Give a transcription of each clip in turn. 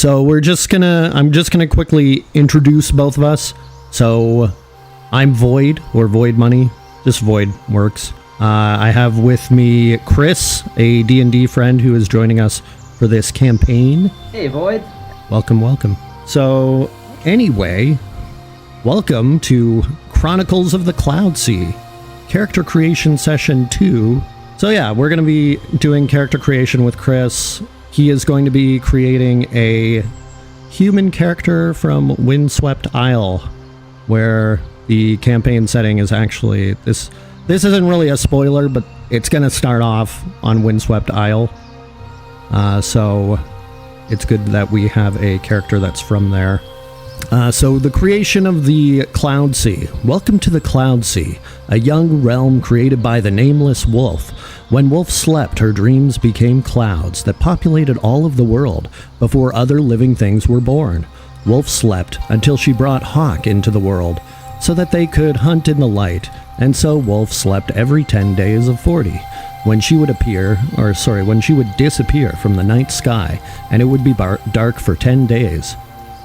So I'm just gonna quickly introduce both of us. So I'm Void, or Void Money. Just Void works. I have with me Chris, a D&D friend who is joining us for this campaign. Hey, Void. Welcome. So anyway, welcome to Chronicles of the Cloudsea, character creation session 2. So yeah, we're gonna be doing character creation with Chris. He is going to be creating a human character from Windswept Isle, where the campaign setting is actually this isn't really a spoiler, but it's going to start off on Windswept Isle. So it's good that we have a character that's from there. So the creation of the Cloudsea. Welcome to the Cloudsea, a young realm created by the nameless wolf. When wolf slept, her dreams became clouds that populated all of the world before other living things were born. Wolf slept until she brought Hawk into the world so that they could hunt in the light, and so Wolf slept every 10 days of 40, when she would disappear from the night sky, and it would be dark for 10 days.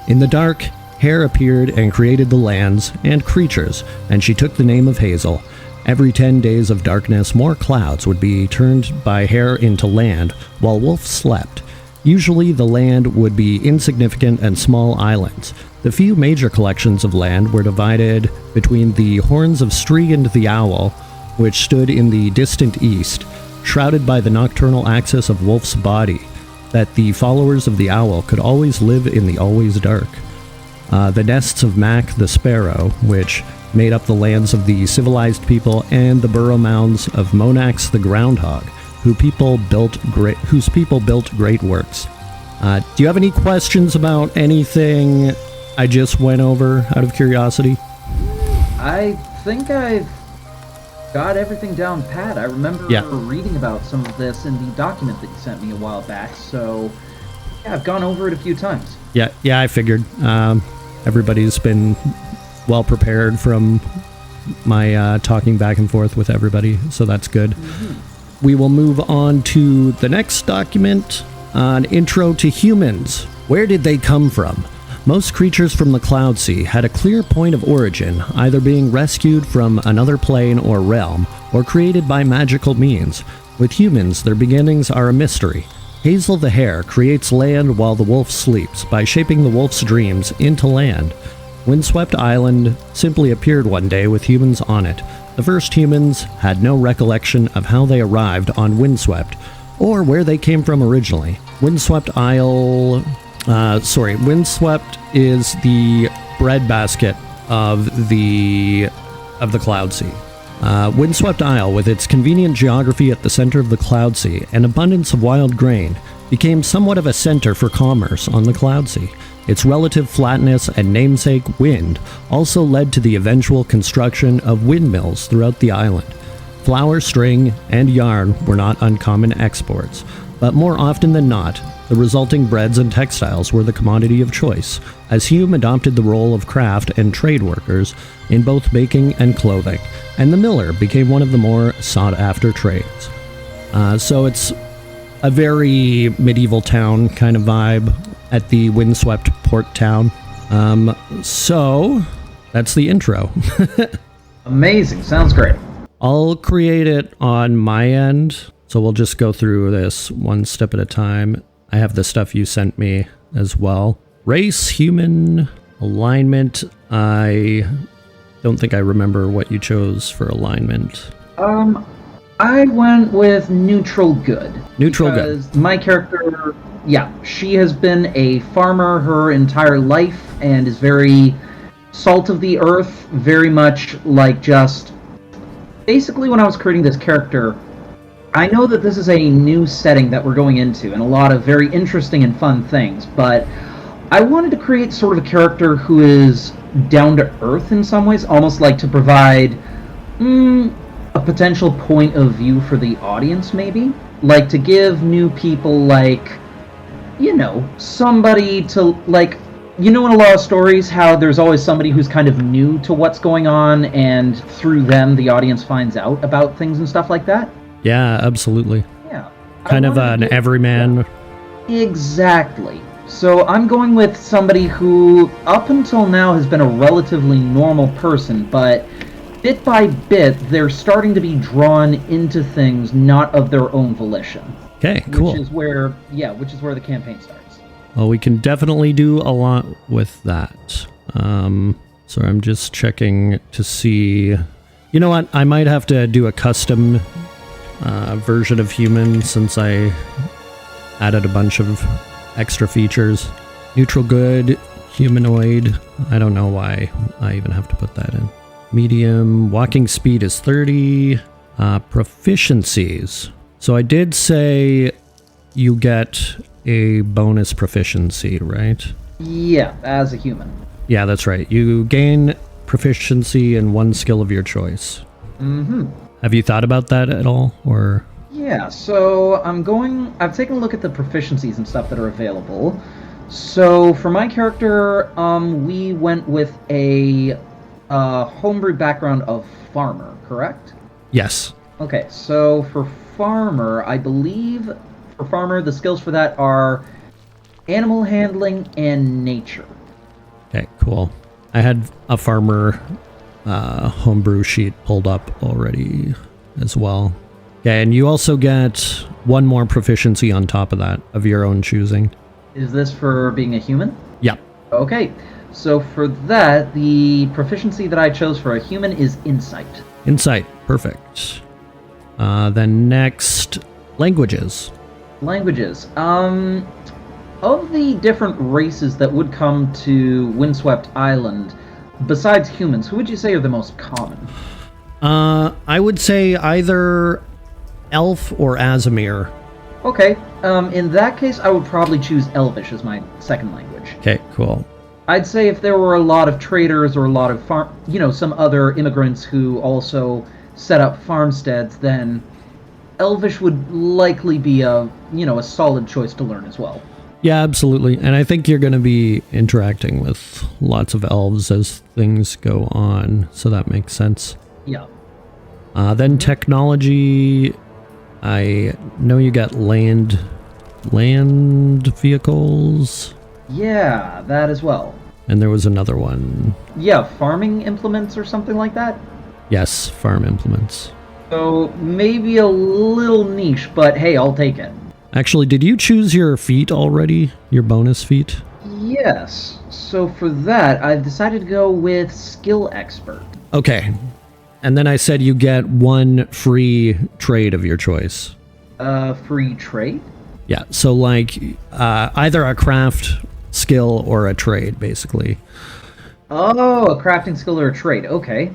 In the dark, Hare appeared and created the lands and creatures, and she took the name of Hazel. Every 10 days of darkness, more clouds would be turned by Hare into land while Wolf slept. Usually the land would be insignificant and small islands. The few major collections of land were divided between the Horns of Stree and the Owl, which stood in the distant east, shrouded by the nocturnal axis of Wolf's body, that the followers of the Owl could always live in the always dark. The nests of Mac the Sparrow, which made up the lands of the civilized people, and the burrow mounds of Monax the Groundhog, whose people built great works. Do you have any questions about anything I just went over, out of curiosity? I think I've got everything down pat. I remember reading about some of this in the document that you sent me a while back, so yeah, I've gone over it a few times. Yeah, I figured. Everybody's been well prepared from my talking back and forth with everybody, so that's good. Mm-hmm. We will move on to the next document, an intro to humans. Where did they come from? Most creatures from the Cloudsea had a clear point of origin, either being rescued from another plane or realm, or created by magical means. With humans, their beginnings are a mystery. Hazel the Hare creates land while the wolf sleeps by shaping the wolf's dreams into land. Windswept Island simply appeared one day with humans on it. The first humans had no recollection of how they arrived on Windswept, or where they came from originally. Windswept is the breadbasket of the Cloudsea. Windswept Isle, with its convenient geography at the center of the Cloudsea and abundance of wild grain, became somewhat of a center for commerce on the Cloudsea. Its relative flatness and namesake wind also led to the eventual construction of windmills throughout the island. Flour, string, and yarn were not uncommon exports, but more often than not, the resulting breads and textiles were the commodity of choice, as Hume adopted the role of craft and trade workers in both baking and clothing, and the miller became one of the more sought-after trades. So it's a very medieval town kind of vibe at the Windswept port town. So that's the intro. Amazing. Sounds great. I'll create it on my end, so we'll just go through this one step at a time. I have the stuff you sent me as well. Race, human, alignment. I don't think I remember what you chose for alignment. I went with neutral good. Neutral good. My character, she has been a farmer her entire life and is very salt of the earth, very much like just... Basically, when I was creating this character, I know that this is a new setting that we're going into, and a lot of very interesting and fun things, but I wanted to create sort of a character who is down to earth in some ways, almost like to provide a potential point of view for the audience, maybe? Like, to give new people, like, somebody to, like... in a lot of stories, how there's always somebody who's kind of new to what's going on, and through them, the audience finds out about things and stuff like that? Yeah, absolutely. Yeah. Kind of an everyman. Exactly. So I'm going with somebody who, up until now, has been a relatively normal person, but bit by bit, they're starting to be drawn into things not of their own volition. Okay, cool. Which is where the campaign starts. Well, we can definitely do a lot with that. So I'm just checking to see. You know what? I might have to do a custom version of Human since I added a bunch of extra features. Neutral good, humanoid. I don't know why I even have to put that in. Medium, walking speed is 30. Proficiencies. So I did say you get a bonus proficiency, right? Yeah, as a human. Yeah, that's right. You gain proficiency in one skill of your choice. Mm-hmm. Have you thought about that at all, or? Yeah, so I've taken a look at the proficiencies and stuff that are available. So for my character, we went with a homebrew background of farmer, correct? Yes. Okay, so for farmer, I believe the skills for that are animal handling and nature. Okay, cool. I had a farmer homebrew sheet pulled up already as well. Okay, and you also get one more proficiency on top of that, of your own choosing. Is this for being a human? Yep. Okay, so for that, the proficiency that I chose for a human is insight. Insight, perfect. Then next, languages. Languages. Of the different races that would come to Windswept Island, besides humans, who would you say are the most common? I would say either Elf or Azamir. Okay, in that case, I would probably choose Elvish as my second language. Okay, cool. I'd say if there were a lot of traders or a lot of some other immigrants who also set up farmsteads, then Elvish would likely be a solid choice to learn as well. Yeah, absolutely. And I think you're going to be interacting with lots of elves as things go on, so that makes sense. Yeah. Then technology, I know you got land vehicles. Yeah, that as well. And there was another one. Yeah, farming implements or something like that? Yes, farm implements. So maybe a little niche, but hey, I'll take it. Actually, did you choose your feat already? Your bonus feat? Yes. So for that, I've decided to go with Skill Expert. Okay. And then I said you get one free trade of your choice. Free trade? Yeah, so like either a craft skill or a trade, basically. Oh, a crafting skill or a trade. Okay.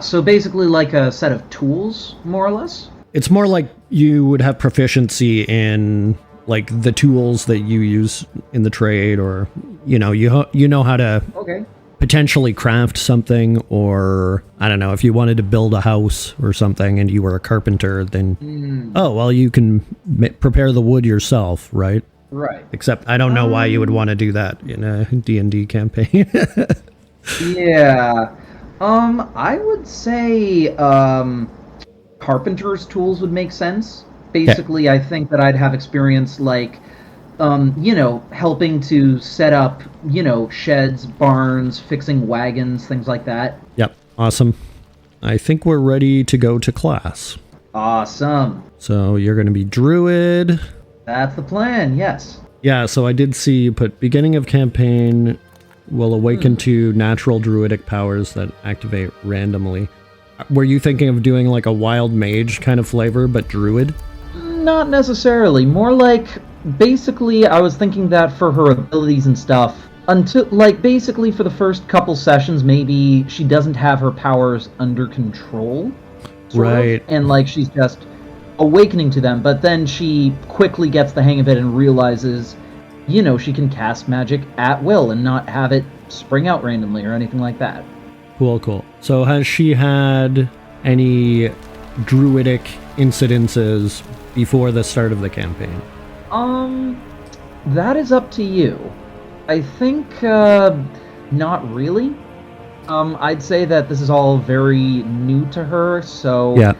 So basically like a set of tools, more or less? It's more like you would have proficiency in like the tools that you use in the trade, or you know how to potentially craft something, or I don't know, if you wanted to build a house or something and you were a carpenter, then you can prepare the wood yourself, right? Right. Except I don't know why you would want to do that in a D&D campaign. Yeah. I would say carpenter's tools would make sense. Basically, I think that I'd have experience like helping to set up, sheds, barns, fixing wagons, things like that. Yep. Awesome. I think we're ready to go to class. Awesome. So you're going to be druid. That's the plan, yes. Yeah, so I did see you put beginning of campaign will awaken to natural druidic powers that activate randomly. Were you thinking of doing like a wild mage kind of flavor, but druid? Not necessarily. More like, basically, I was thinking that for her abilities and stuff, until, like, basically for the first couple sessions, maybe she doesn't have her powers under control. Right. And, like, she's just awakening to them, but then she quickly gets the hang of it and realizes, she can cast magic at will and not have it spring out randomly or anything like that. Cool. So has she had any druidic incidences before the start of the campaign? That is up to you. I think, not really. I'd say that this is all very new to her, so... Yeah.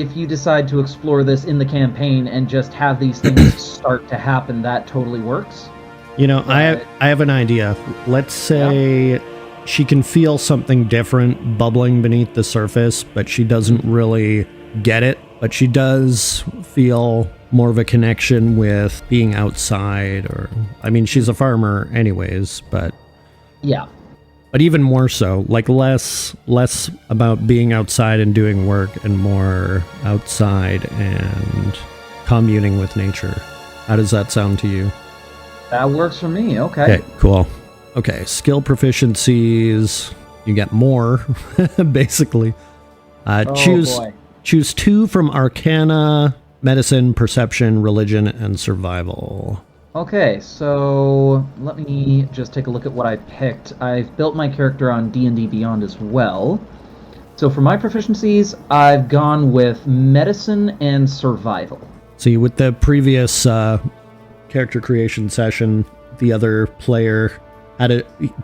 if you decide to explore this in the campaign and just have these things start to happen, that totally works. You know, I have an idea. Let's say she can feel something different bubbling beneath the surface, but she doesn't really get it. But she does feel more of a connection with being outside, or, I mean, she's a farmer anyways, but... Yeah. But even more so, like less about being outside and doing work and more outside and communing with nature. How does that sound to you? That works for me, okay. Okay, cool. Okay, skill proficiencies, you get more, basically. Choose 2 from Arcana, Medicine, Perception, Religion, and Survival. Okay, so let me just take a look at what I picked. I've built my character on D&D Beyond as well. So for my proficiencies, I've gone with Medicine and Survival. See, with the previous character creation session, the other player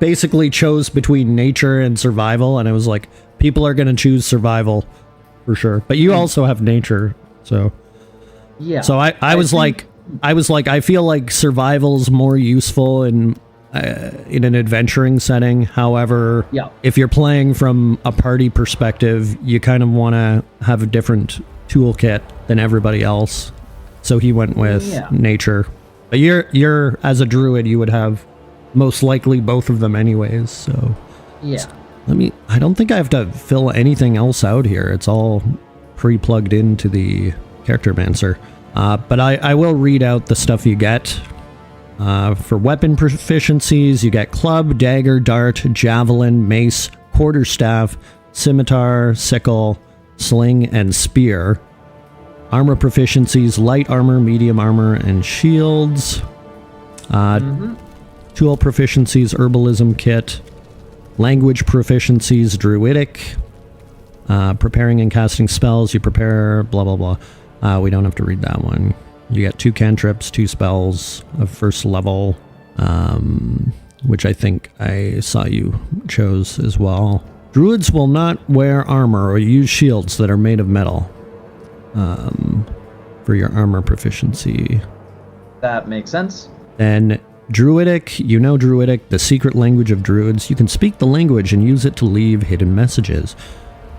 basically chose between nature and survival, and I was like, people are going to choose survival for sure. But you also have nature, so... Yeah. So I was like, I feel like survival's more useful in an adventuring setting. However, if you're playing from a party perspective, you kind of want to have a different toolkit than everybody else. So he went with nature. But you're as a druid, you would have most likely both of them anyways. So I don't think I have to fill anything else out here. It's all pre-plugged into the Charactermancer. But I will read out the stuff you get. For weapon proficiencies, you get club, dagger, dart, javelin, mace, quarterstaff, scimitar, sickle, sling, and spear. Armor proficiencies, light armor, medium armor, and shields. Tool proficiencies, herbalism kit. Language proficiencies, druidic. Preparing and casting spells, you prepare blah blah blah. We don't have to read that one. You get 2 cantrips, 2 spells of first level, which I think I saw you chose as well. Druids will not wear armor or use shields that are made of metal for your armor proficiency. That makes sense. Then Druidic, Druidic, the secret language of druids. You can speak the language and use it to leave hidden messages.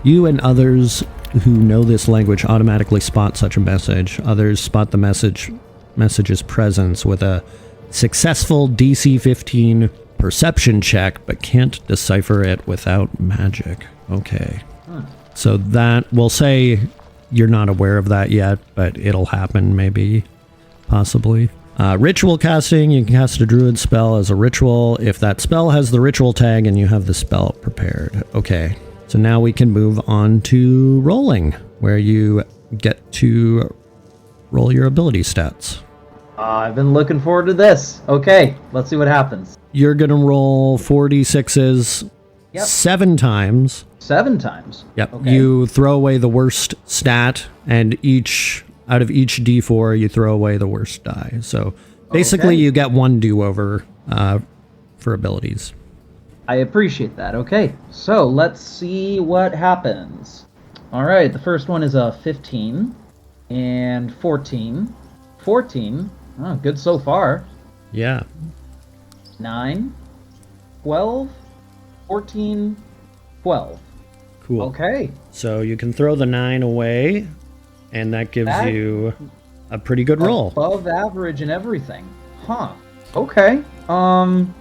You and others who know this language automatically spot such a message. Others spot the message's presence with a successful DC 15 perception check, but can't decipher it without magic. Okay. So that, we'll say you're not aware of that yet, but it'll happen maybe, possibly. Ritual casting, you can cast a druid spell as a ritual if that spell has the ritual tag and you have the spell prepared. Okay. So now we can move on to rolling, where you get to roll your ability stats. I've been looking forward to this. Okay, let's see what happens. You're going to roll 4d6s 7 times. 7 times? Yep. Okay. You throw away the worst stat, and out of each d4, you throw away the worst die. So basically you get 1 do-over for abilities. I appreciate that. Okay, so let's see what happens. All right, the first one is a 15 and 14. 14, oh, good so far. Yeah. 9, 12, 14, 12. Cool. Okay. So you can throw the 9 away, and that gives you a pretty good roll. Above average and everything. Huh. Okay.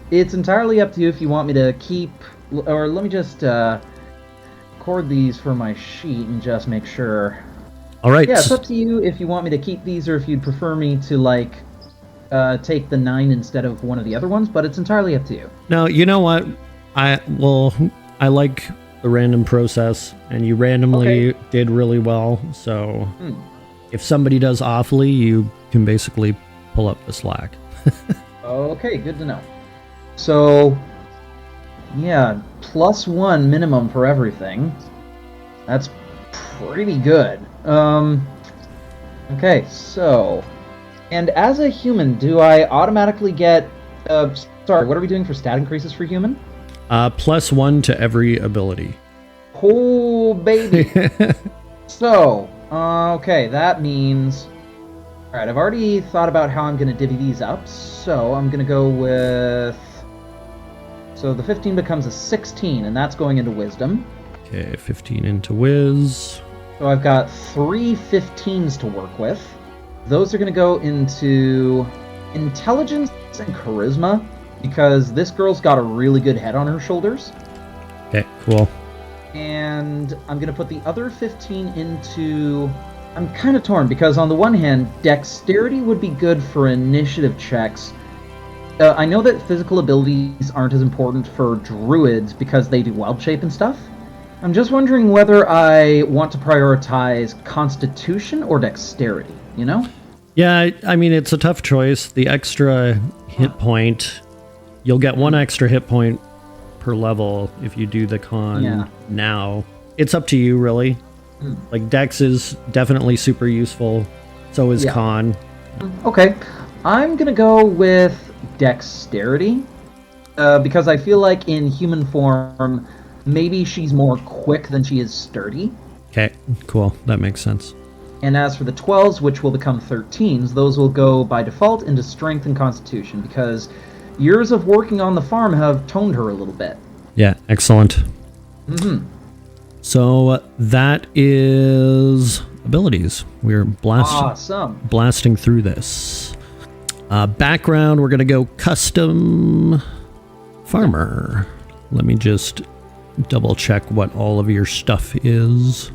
It's entirely up to you if you want me to keep, or let me just record these for my sheet and just make sure. All right. Yeah, it's up to you if you want me to keep these or if you'd prefer me to take the 9 instead of one of the other ones, but it's entirely up to you. No, you know what? I like the random process, and you randomly did really well. So if somebody does awfully, you can basically pull up the slack. Okay, good to know. So, yeah, +1 minimum for everything. That's pretty good. Okay, so, and as a human, do I automatically get, sorry, what are we doing for stat increases for human? +1 to every ability. Oh, baby. So, Okay, that means... Alright, I've already thought about how I'm going to divvy these up, so I'm going to go with... So the 15 becomes a 16, and that's going into Wisdom. Okay, 15 into Wiz. So I've got 3 15s to work with. Those are going to go into Intelligence and Charisma, because this girl's got a really good head on her shoulders. Okay, cool. And I'm going to put the other 15 into... I'm kind of torn, because on the one hand, Dexterity would be good for initiative checks. I know that physical abilities aren't as important for druids because they do wild shape and stuff. I'm just wondering whether I want to prioritize Constitution or Dexterity, you know? Yeah, I mean, it's a tough choice. The extra hit point, you'll get 1 extra hit point per level if you do the con now. It's up to you, really. Like, Dex is definitely super useful. So is con. Okay. I'm going to go with Dexterity. Because I feel like in human form, maybe she's more quick than she is sturdy. Okay, cool. That makes sense. And as for the 12s, which will become 13s, those will go by default into Strength and Constitution, because years of working on the farm have toned her a little bit. Yeah, excellent. So that is abilities. We're blasting through this. Background, we're going to go custom farmer. Let me just double check what all of your stuff is.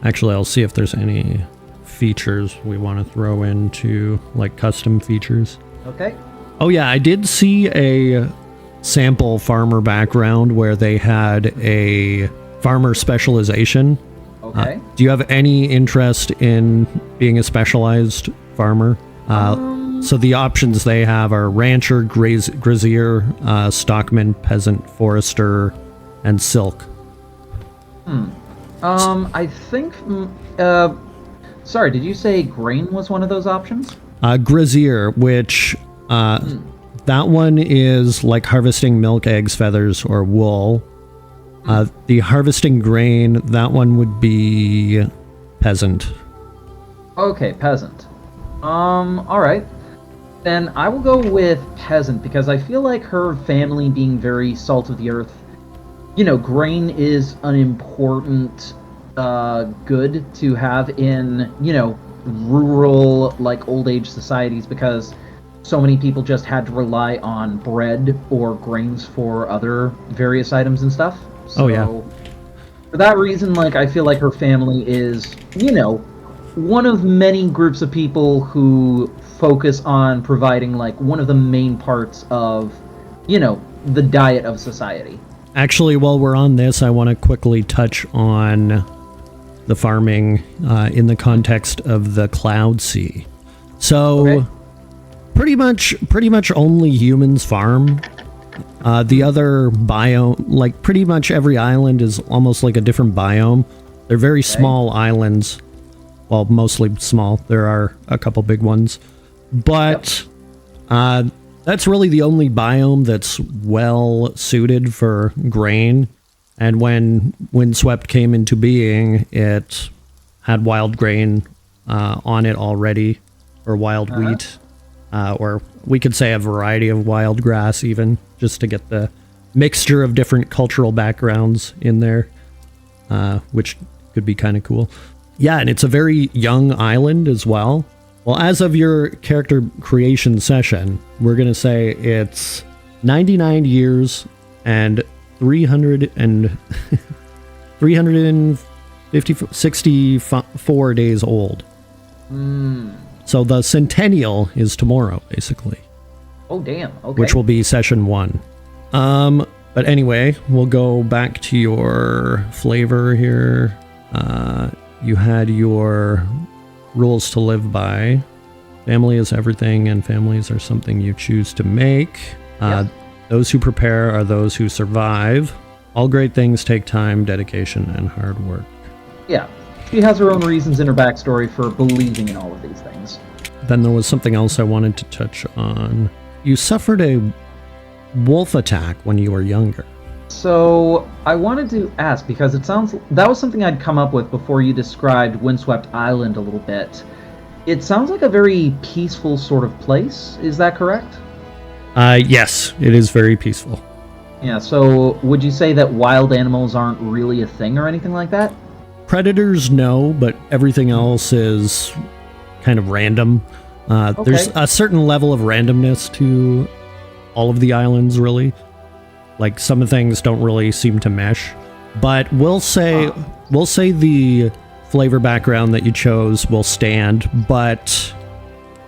Actually, I'll see if there's any features we want to throw into, like custom features. Okay. Oh yeah, I did see a sample farmer background where they had a farmer specialization. Okay. Do you have any interest in being a specialized farmer? So the options they have are rancher, grazier, stockman, peasant, forester, and silk. I think... sorry, did you say grain was one of those options? Grazier, which... that one is like harvesting milk, eggs, feathers, or wool. The harvesting grain, that one would be peasant. Okay, peasant. Alright. Then I will go with peasant, because I feel like her family being very salt of the earth, you know, grain is an important good to have in, you know, rural, like, old age societies, because so many people just had to rely on bread or grains for other various items and stuff. So, for that reason, like, I feel like her family is, you know, one of many groups of people who focus on providing, like, one of the main parts of, you know, the diet of society. Actually, while we're on this, I want to quickly touch on the farming in the context of the Cloudsea. So, pretty much only humans farm. The other biome, like pretty much every island is almost like a different biome. They're very small islands. Well, mostly small. There are a couple big ones. But that's really the only biome that's well suited for grain. And when Windswept came into being, it had wild grain on it already, or wild wheat, or we could say a variety of wild grass even, just to get the mixture of different cultural backgrounds in there, which could be kind of cool. Yeah, and it's a very young island as well. Well, as of your character creation session, we're going to say it's 99 years and 364 days old. So the centennial is tomorrow, basically. Oh, damn. Okay. Which will be session 1. But anyway, we'll go back to your flavor here. You had your rules to live by. Family is everything, and families are something you choose to make. Those who prepare are those who survive. All great things take time, dedication, and hard work. Yeah. She has her own reasons in her backstory for believing in all of these things. Then there was something else I wanted to touch on. You suffered a wolf attack when you were younger. So I wanted to ask because it sounds that was something I'd come up with before you described Windswept Island a little bit. It sounds like a very peaceful sort of place. Is that correct? Yes, it is very peaceful. Yeah. So would you say that wild animals aren't really a thing or anything like that? Predators, no, but everything else is kind of random. There's a certain level of randomness to all of the islands, really. Like, some things don't really seem to mesh. But we'll say the flavor background that you chose will stand, but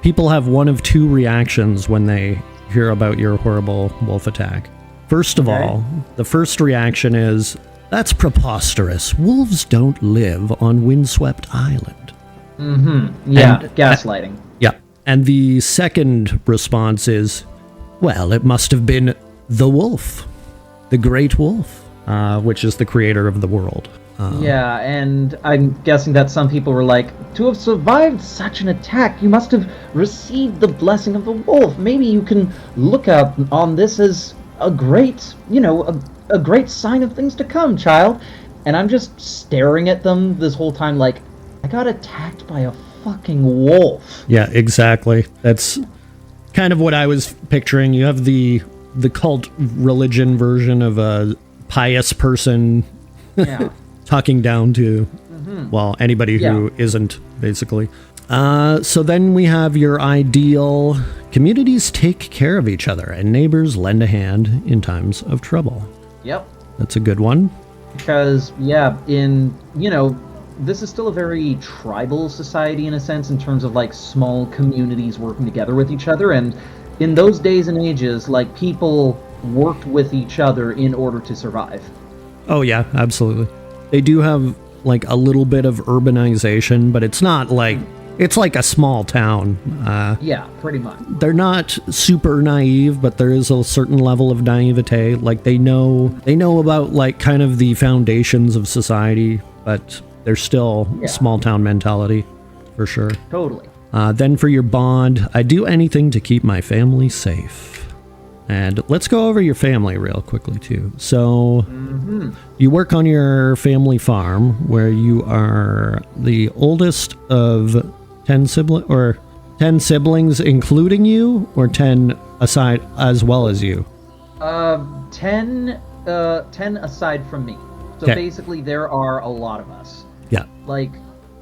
people have one of two reactions when they hear about your horrible wolf attack. First of all, the first reaction is, that's preposterous. Wolves don't live on Windswept Island. Mm-hmm. Yeah, And, gaslighting. Yeah. And the second response is, well, it must have been the wolf. The great wolf, which is the creator of the world. Yeah, and I'm guessing that some people were like, to have survived such an attack, you must have received the blessing of the wolf. Maybe you can look out on this as a great, a great sign of things to come, child. And I'm just staring at them this whole time like, I got attacked by a fucking wolf. Yeah, exactly. That's kind of what I was picturing. You have the cult religion version of a pious person talking down to, well, anybody who isn't, basically. So then we have your ideal communities take care of each other and neighbors lend a hand in times of trouble. Yep. That's a good one. Because, this is still a very tribal society in a sense in terms of like small communities working together with each other. And in those days and ages, like, people worked with each other in order to survive. Oh, yeah, absolutely. They do have, like, a little bit of urbanization, but it's not like... It's like a small town. Yeah, pretty much. They're not super naive, but there is a certain level of naivete. Like, they know about, like, kind of the foundations of society, but there's still small town mentality, for sure. Totally. Then for your bond, I do anything to keep my family safe. And let's go over your family real quickly, too. So, you work on your family farm, where you are the oldest of 10 siblings, including you, or 10 aside as well as you? 10 aside from me. So basically, there are a lot of us. Yeah. Like,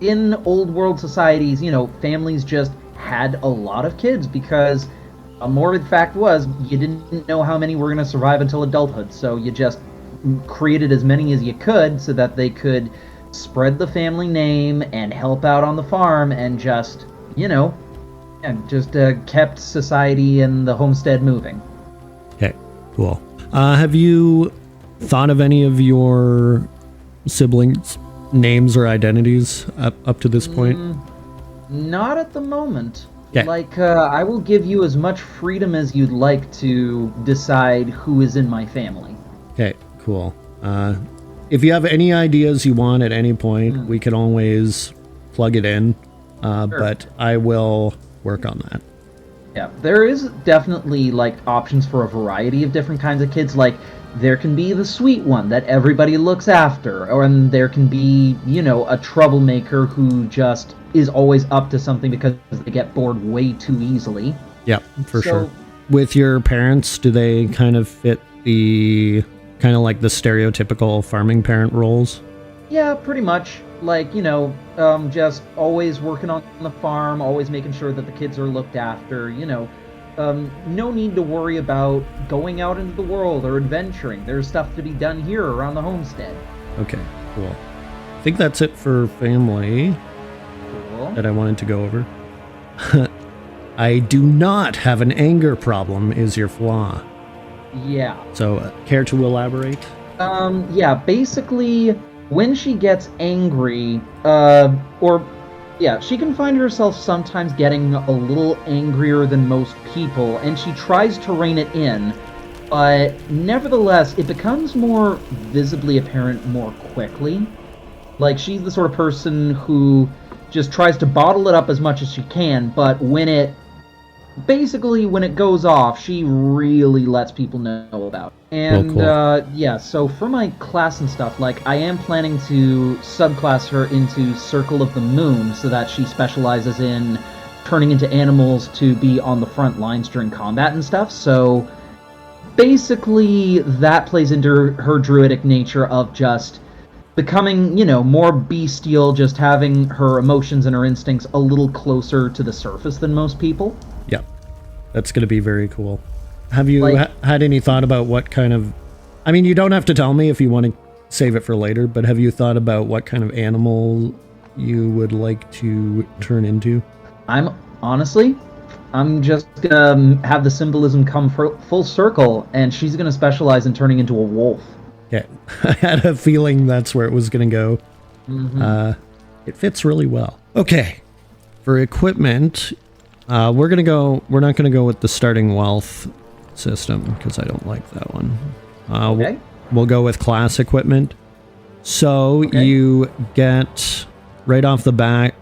in old world societies, families just had a lot of kids because a morbid fact was you didn't know how many were going to survive until adulthood. So you just created as many as you could so that they could spread the family name and help out on the farm and just, kept society and the homestead moving. Okay, cool. Have you thought of any of your siblings' names or identities up to this point? Not at the moment. Okay. Like, I will give you as much freedom as you'd like to decide who is in my family. Okay, cool. If you have any ideas you want at any point, we can always plug it in, but I will work on that. Yeah, there is definitely, like, options for a variety of different kinds of kids. Like, there can be the sweet one that everybody looks after, and there can be, a troublemaker who just is always up to something because they get bored way too easily. Yeah, for sure. With your parents, do they kind of fit the like the stereotypical farming parent roles? Yeah, pretty much. Like, just always working on the farm, always making sure that the kids are looked after, no need to worry about going out into the world or adventuring. There's stuff to be done here around the homestead. Okay, cool. I think that's it for family that I wanted to go over. I do not have an anger problem is your flaw. Yeah. So, care to elaborate? Yeah, basically, when she gets angry, she can find herself sometimes getting a little angrier than most people, and she tries to rein it in, but nevertheless, it becomes more visibly apparent more quickly. Like, she's the sort of person who just tries to bottle it up as much as she can, but when it basically, when it goes off, she really lets people know about it. And, Cool. yeah, so for my class and stuff, like, I am planning to subclass her into Circle of the Moon so that she specializes in turning into animals to be on the front lines during combat and stuff. So, basically, that plays into her druidic nature of just becoming, more bestial, just having her emotions and her instincts a little closer to the surface than most people. Yeah, that's going to be very cool. Have you Like- had any thought about what kind of... I mean, you don't have to tell me if you want to save it for later, but have you thought about what kind of animal you would like to turn into? I'm just gonna have the symbolism come full circle, and she's gonna specialize in turning into a wolf. Yeah, I had a feeling that's where it was going to go. It fits really well. Okay, for equipment, we're not going to go with the starting wealth system because I don't like that one. Okay. We'll go with class equipment. So Okay. you get right off the bat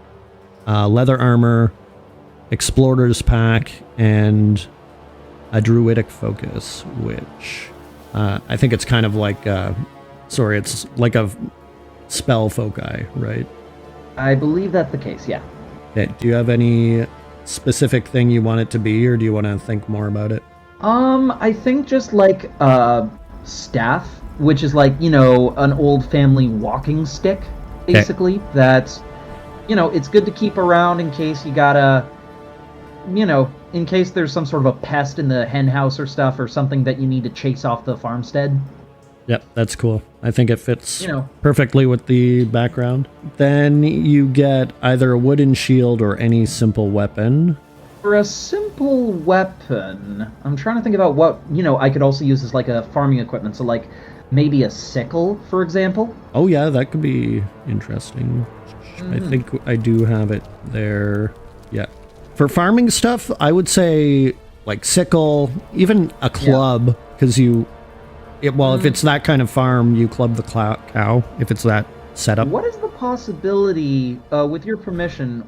leather armor, explorer's pack, and a druidic focus, which I think it's kind of like it's like a spell foci, right? I believe that's the case, yeah. Okay, do you have any specific thing you want it to be, or do you want to think more about it? I think just like staff, which is like, an old family walking stick, basically. That's, it's good to keep around in case you gotta, in case there's some sort of a pest in the hen house or stuff, or something that you need to chase off the farmstead. Yep, that's cool. I think it fits You know. perfectly with the background. Then you get either a wooden shield or any simple weapon. For a simple weapon, I'm trying to think about what, I could also use as like a farming equipment. So like maybe a sickle, for example. Oh yeah, that could be interesting. I think I do have it there. Yeah. For farming stuff, I would say like sickle, even a club, because if it's that kind of farm, you club the cow, if it's that setup. What is the possibility, with your permission,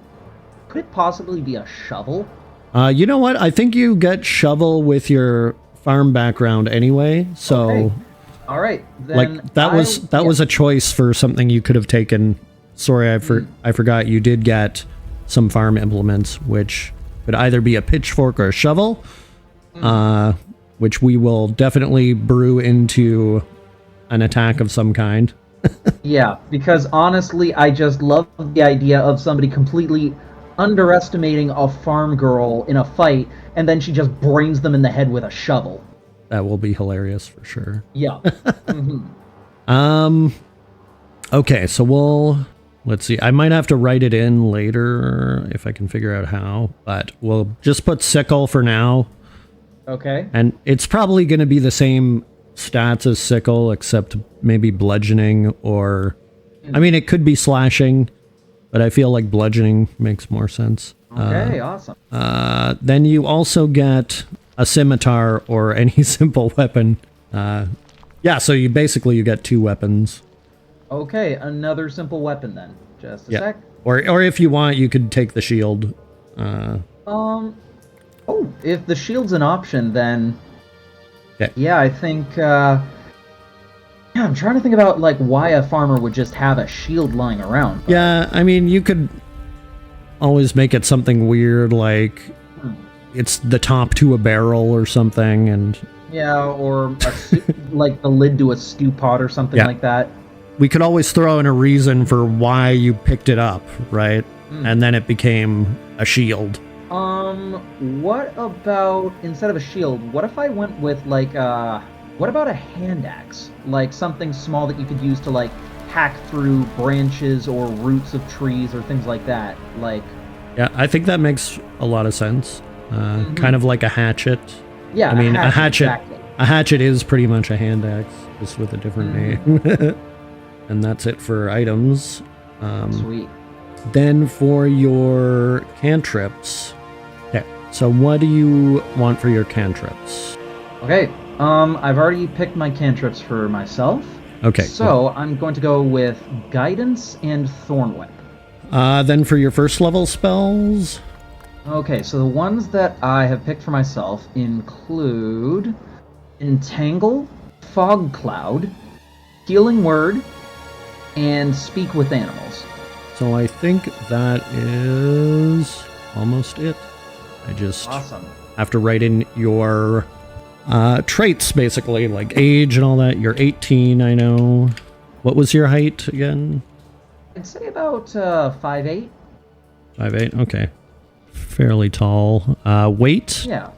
could it possibly be a shovel? You know what? I think you get shovel with your farm background anyway, so... Okay. All right, then Like, that was a choice for something you could have taken. Sorry, I forgot you did get some farm implements, which could either be a pitchfork or a shovel, which we will definitely brew into an attack of some kind. Yeah, because honestly, I just love the idea of somebody completely underestimating a farm girl in a fight, and then she just brains them in the head with a shovel. That will be hilarious for sure. Yeah. Okay, so let's see. I might have to write it in later if I can figure out how, but we'll just put sickle for now. Okay. And it's probably going to be the same stats as sickle, except maybe bludgeoning or... I mean, it could be slashing, but I feel like bludgeoning makes more sense. Okay, awesome. Then you also get a scimitar or any simple weapon. Yeah, so you get 2 weapons. Okay, another simple weapon then. Just a sec. Or if you want, you could take the shield. Oh, if the shield's an option, then... Okay. Yeah, I think, yeah, I'm trying to think about, like, why a farmer would just have a shield lying around. Yeah, I mean, you could always make it something weird, like it's the top to a barrel or something, and... Yeah, or like the lid to a stew pot or something like that. We could always throw in a reason for why you picked it up, right? And then it became a shield. What about, instead of a shield, what if I went with, like, what about a hand axe? Like, something small that you could use to, like, hack through branches or roots of trees or things like that. Like... Yeah, I think that makes a lot of sense. Kind of like a hatchet. Yeah, I mean, a hatchet. Exactly. A hatchet is pretty much a hand axe, just with a different name. And that's it for items. Sweet. Then for your cantrips. Okay, so what do you want for your cantrips? Okay, I've already picked my cantrips for myself. Okay. So I'm going to go with Guidance and Thorn Whip. Then for your first level spells. Okay, so the ones that I have picked for myself include Entangle, Fog Cloud, Healing Word, and Speak with Animals. So I think that is almost it. I just Awesome. have to write in your traits, basically, like age and all that. You're 18, I know. What was your height again? I'd say about 5'8". 5'8", okay. Fairly tall. Weight? Yeah.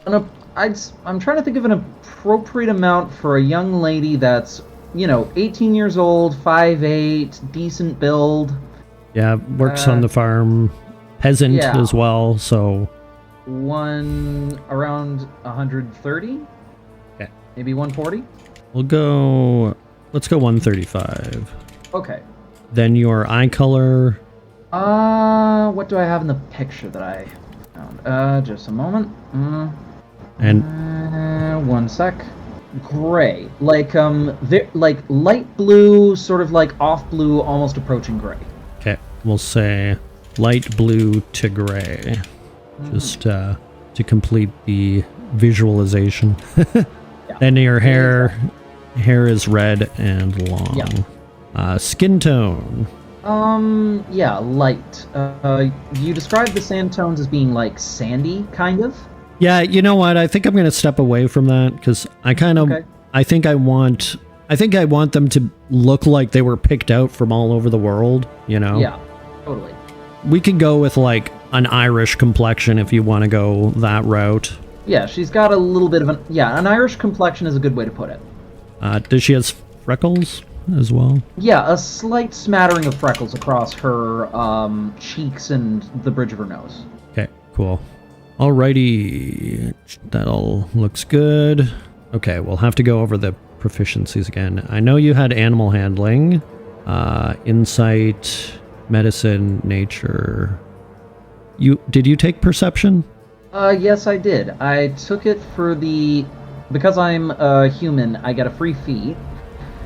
I'm trying to think of an appropriate amount for a young lady that's, 18 years old, 5'8", decent build. Yeah, works on the farm. Peasant as well, so... Around 130? Okay. Maybe 140? Let's go 135. Okay. Then your eye color. What do I have in the picture that I found? Just a moment. And one sec. Gray, like light blue, sort of like off blue, almost approaching gray. okay, we'll say light blue to gray, just to complete the visualization. Then your hair is red and long. Skin tone. Yeah, light. You described the sand tones as being like sandy, kind of. Yeah, you know what? I think I'm going to step away from that because I think I want them to look like they were picked out from all over the world, Yeah, totally. We could go with like an Irish complexion if you want to go that route. Yeah, she's got a little bit of an Irish complexion is a good way to put it. Does she have freckles as well? Yeah, a slight smattering of freckles across her cheeks and the bridge of her nose. Okay, cool. Alrighty, that all looks good. Okay, we'll have to go over the proficiencies again. I know you had animal handling, insight, medicine, nature. Did you take perception? Yes, I did. I took it because I'm a human, I get a free fee.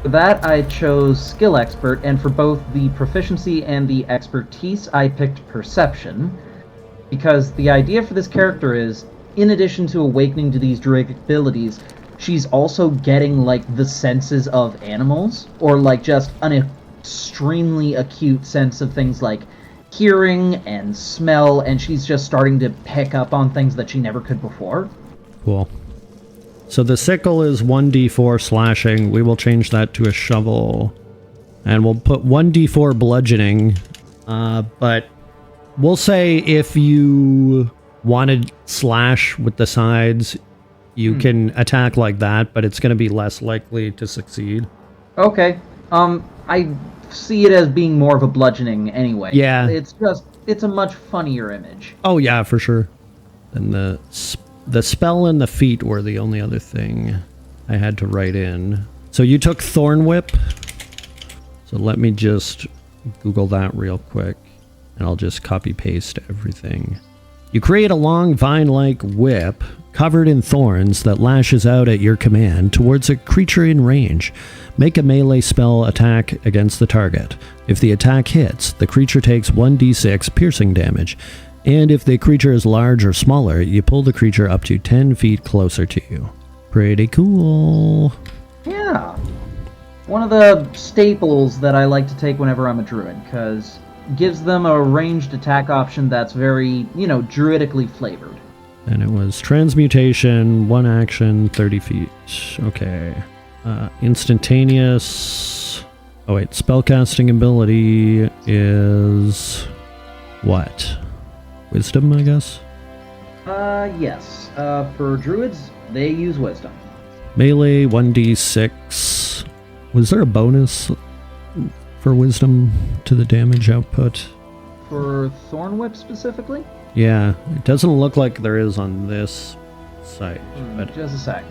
For that, I chose skill expert, and for both the proficiency and the expertise, I picked perception. Because the idea for this character is, in addition to awakening to these druidic abilities, she's also getting, like, the senses of animals, or, like, just an extremely acute sense of things like hearing and smell, and she's just starting to pick up on things that she never could before. Cool. So the sickle is 1d4 slashing. We will change that to a shovel. And we'll put 1d4 bludgeoning, but... we'll say if you want to slash with the sides, you can attack like that, but it's going to be less likely to succeed. Okay. I see it as being more of a bludgeoning anyway. Yeah. It's a much funnier image. Oh, yeah, for sure. And the spell and the feat were the only other thing I had to write in. So you took Thorn Whip. So let me just Google that real quick. And I'll just copy-paste everything. You create a long vine-like whip covered in thorns that lashes out at your command towards a creature in range. Make a melee spell attack against the target. If the attack hits, the creature takes 1d6 piercing damage. And if the creature is large or smaller, you pull the creature up to 10 feet closer to you. Pretty cool. Yeah. One of the staples that I like to take whenever I'm a druid, because... gives them a ranged attack option that's very, druidically flavored. And it was transmutation, 1 action, 30 feet. Okay. Instantaneous. Oh wait, spellcasting ability is what? Wisdom, I guess? Yes. For druids, they use wisdom. Melee, 1d6. Was there a bonus for wisdom to the damage output? For Thorn Whip specifically? Yeah, it doesn't look like there is on this site. But just a sec.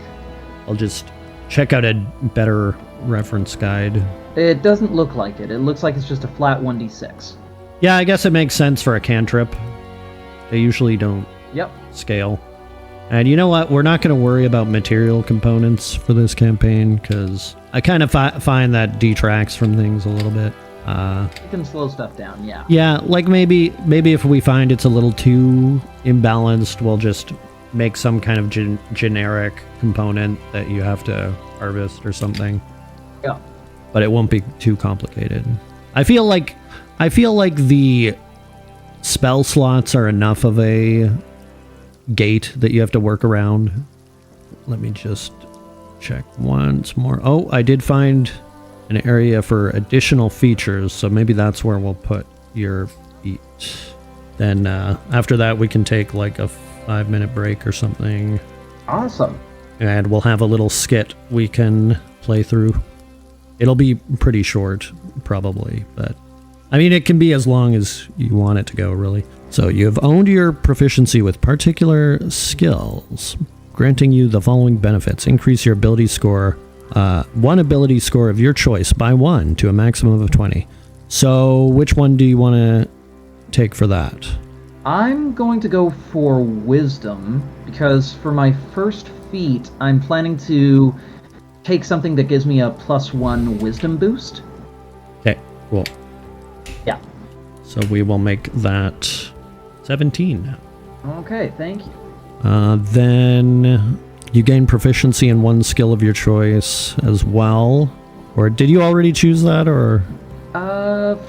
I'll just check out a better reference guide. It doesn't look like it. It looks like it's just a flat 1d6. Yeah, I guess it makes sense for a cantrip. They usually don't scale. And you know what? We're not going to worry about material components for this campaign, because I kind of find that detracts from things a little bit. You can slow stuff down, yeah. Yeah, like maybe if we find it's a little too imbalanced, we'll just make some kind of generic component that you have to harvest or something. Yeah. But it won't be too complicated. I feel like the spell slots are enough of a gate that you have to work around. Let me just check once more. Oh, I did find an area for additional features, so maybe that's where we'll put your feet. Then after that, we can take like a 5-minute break or something. Awesome. And we'll have a little skit we can play through. It'll be pretty short, probably, but I mean, it can be as long as you want it to go, really. So you have owned your proficiency with particular skills, granting you the following benefits. Increase your ability score, one ability score of your choice by 1 to a maximum of 20. So which one do you want to take for that? I'm going to go for wisdom, because for my first feat, I'm planning to take something that gives me a +1 wisdom boost. Okay, cool. Yeah. So we will make that 17 now. Okay, thank you. Then you gain proficiency in one skill of your choice as well. Or did you already choose that, or?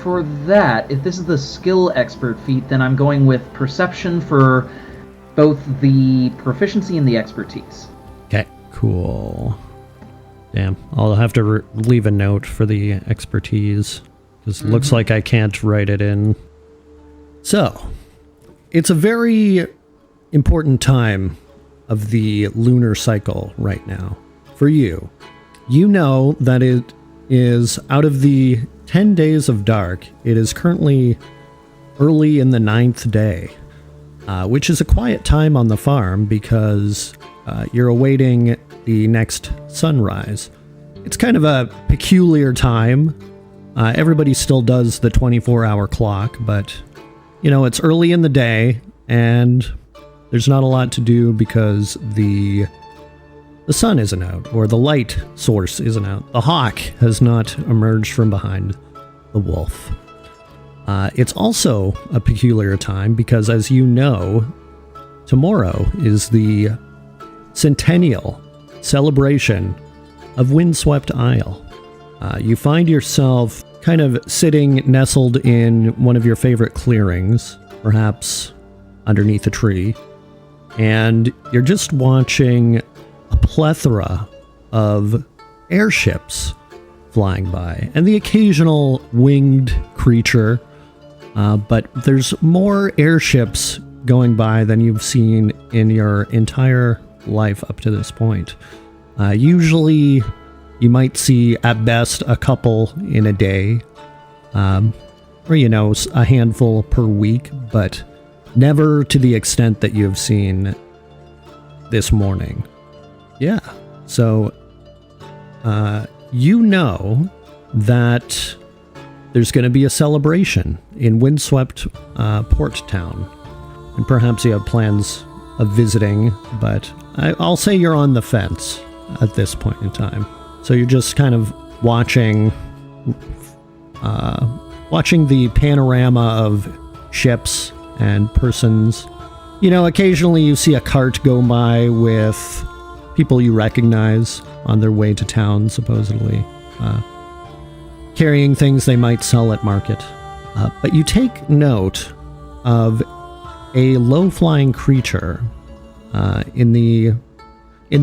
For that, if this is the skill expert feat, then I'm going with perception for both the proficiency and the expertise. Okay, cool. Damn, I'll have to leave a note for the expertise, because it looks like I can't write it in. So, it's a very important time of the lunar cycle right now. For you, you know that it is out of the 10 days of dark, it is currently early in the 9th day, which is a quiet time on the farm because you're awaiting the next sunrise. It's kind of a peculiar time. Everybody still does the 24-hour clock, but, you know, it's early in the day, and there's not a lot to do because the sun isn't out, or the light source isn't out. The hawk has not emerged from behind the wolf. It's also a peculiar time because, as you know, tomorrow is the centennial celebration of Windswept Isle. You find yourself kind of sitting nestled in one of your favorite clearings, perhaps underneath a tree, and you're just watching a plethora of airships flying by, and the occasional winged creature, but there's more airships going by than you've seen in your entire life up to this point. Usually, you might see at best a couple in a day, or, you know, a handful per week, but never to the extent that you've seen this morning. Yeah, so you know that there's going to be a celebration in Windswept Port Town, and perhaps you have plans of visiting, but I'll say you're on the fence at this point in time. So you're just kind of watching the panorama of ships and persons. You know, occasionally you see a cart go by with people you recognize on their way to town, supposedly, carrying things they might sell at market. But you take note of a low-flying creature in the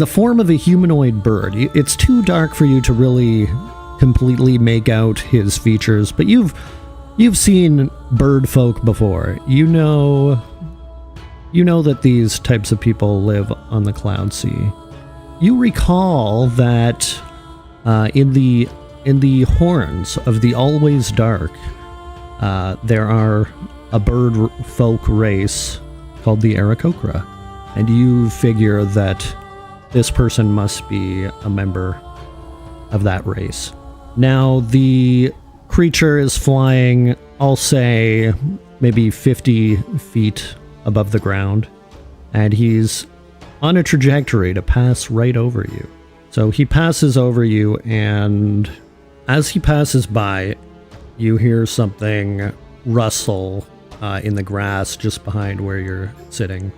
form of a humanoid bird. It's too dark for you to really completely make out his features, but you've seen bird folk before. You know that these types of people live on the Cloudsea. You recall that in the horns of the Always Dark, there are a bird folk race called the Aarakocra, and you figure that this person must be a member of that race. Now, the creature is flying, I'll say, maybe 50 feet above the ground, and he's on a trajectory to pass right over you. So he passes over you, and as he passes by, you hear something rustle in the grass just behind where you're sitting.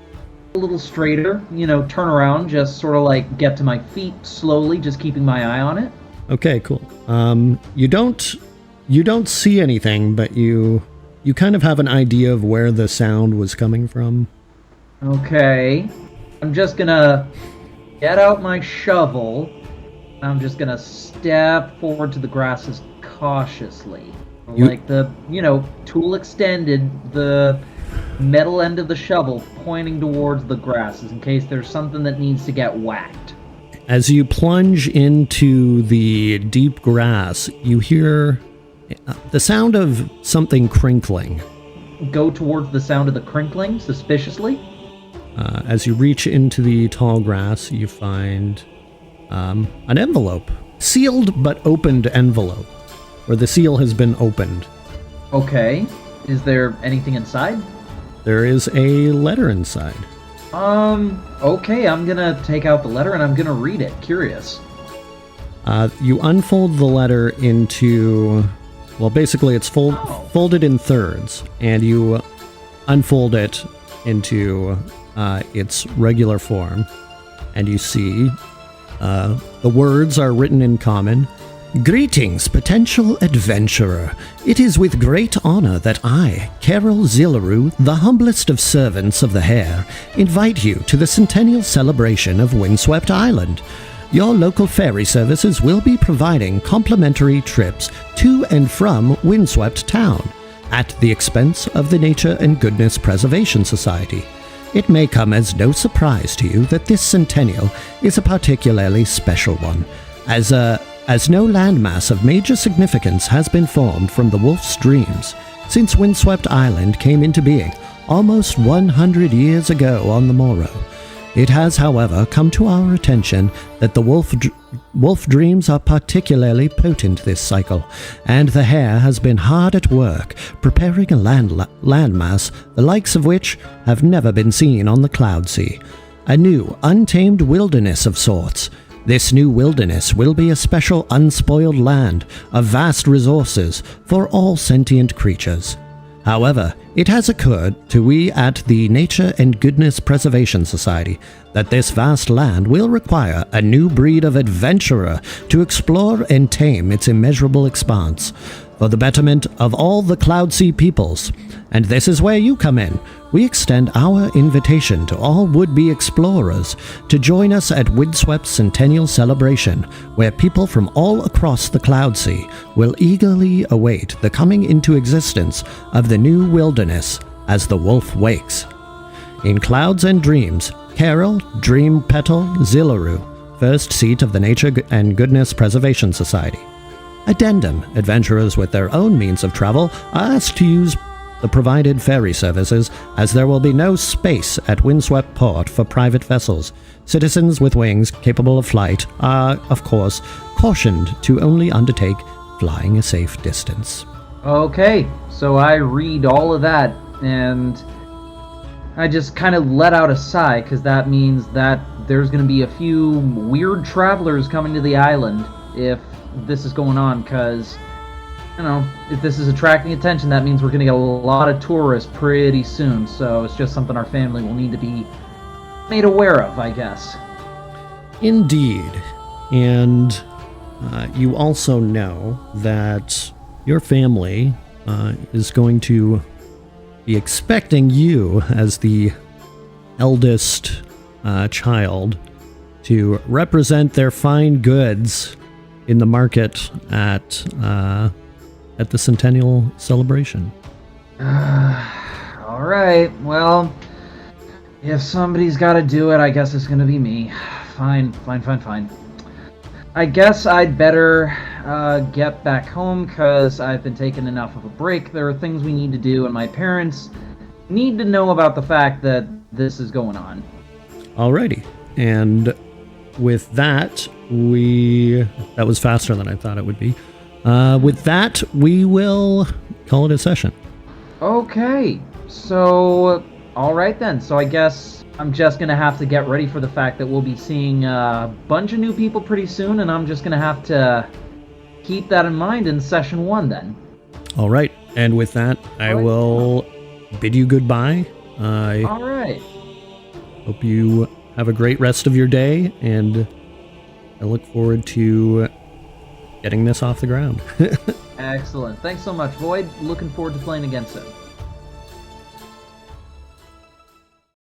A little straighter, turn around, just sort of like get to my feet slowly, just keeping my eye on it. Okay, cool. You don't see anything, but you kind of have an idea of where the sound was coming from. Okay. I'm just gonna get out my shovel. I'm just gonna step forward to the grasses cautiously. Like the, tool extended, the metal end of the shovel pointing towards the grasses in case there's something that needs to get whacked. As you plunge into the deep grass, you hear the sound of something crinkling. Go towards the sound of the crinkling, suspiciously. As you reach into the tall grass, you find an envelope. Sealed but opened envelope, where the seal has been opened. Okay. Is there anything inside? There is a letter inside. Okay, I'm gonna take out the letter and I'm gonna read it. Curious. You unfold the letter into... Well, basically it's folded in thirds, and you unfold it into its regular form, and you see the words are written in common. Greetings, potential adventurer. It is with great honor that I, Carol Zillaru, the humblest of servants of the Hare, invite you to the centennial celebration of Windswept Island. Your local ferry services will be providing complimentary trips to and from Windswept Town, at the expense of the Nature and Goodness Preservation Society. It may come as no surprise to you that this centennial is a particularly special one, as no landmass of major significance has been formed from the Wolf's dreams since Windswept Island came into being almost 100 years ago on the morrow. It has, however, come to our attention that the wolf dreams are particularly potent this cycle, and the Hare has been hard at work preparing a landmass the likes of which have never been seen on the Cloudsea. A new, untamed wilderness of sorts. This new wilderness will be a special unspoiled land of vast resources for all sentient creatures. However, it has occurred to we at the Nature and Goodness Preservation Society that this vast land will require a new breed of adventurer to explore and tame its immeasurable expanse, for the betterment of all the Cloudsea peoples. And this is where you come in. We extend our invitation to all would-be explorers to join us at Windswept's Centennial Celebration, where people from all across the Cloudsea will eagerly await the coming into existence of the new wilderness as the wolf wakes. In Clouds and Dreams, Carol Dream Petal Zillaru, first seat of the Nature and Goodness Preservation Society. Addendum: adventurers with their own means of travel are asked to use the provided ferry services, as there will be no space at Windswept Port for private vessels. Citizens with wings capable of flight are, of course, cautioned to only undertake flying a safe distance. Okay, so I read all of that, and I just kind of let out a sigh, because that means that there's going to be a few weird travelers coming to the island if this is going on, because, if this is attracting attention, that means we're going to get a lot of tourists pretty soon, so it's just something our family will need to be made aware of, I guess. Indeed. And you also know that your family is going to be expecting you, as the eldest child, to represent their fine goods in the market at the Centennial Celebration. All right, well, if somebody's got to do it, I guess it's going to be me. Fine. I guess I'd better get back home, because I've been taking enough of a break. There are things we need to do, and my parents need to know about the fact that this is going on. Alrighty. And with that, that was faster than I thought it would be. With that, we will call it a session. Okay, so, alright then. So I guess I'm just going to have to get ready for the fact that we'll be seeing a bunch of new people pretty soon, and I'm just going to have to keep that in mind in session 1 then. All right. And with that, I will bid you goodbye. I All right. hope you have a great rest of your day, and I look forward to getting this off the ground. Excellent. Thanks so much, Void. Looking forward to playing again soon.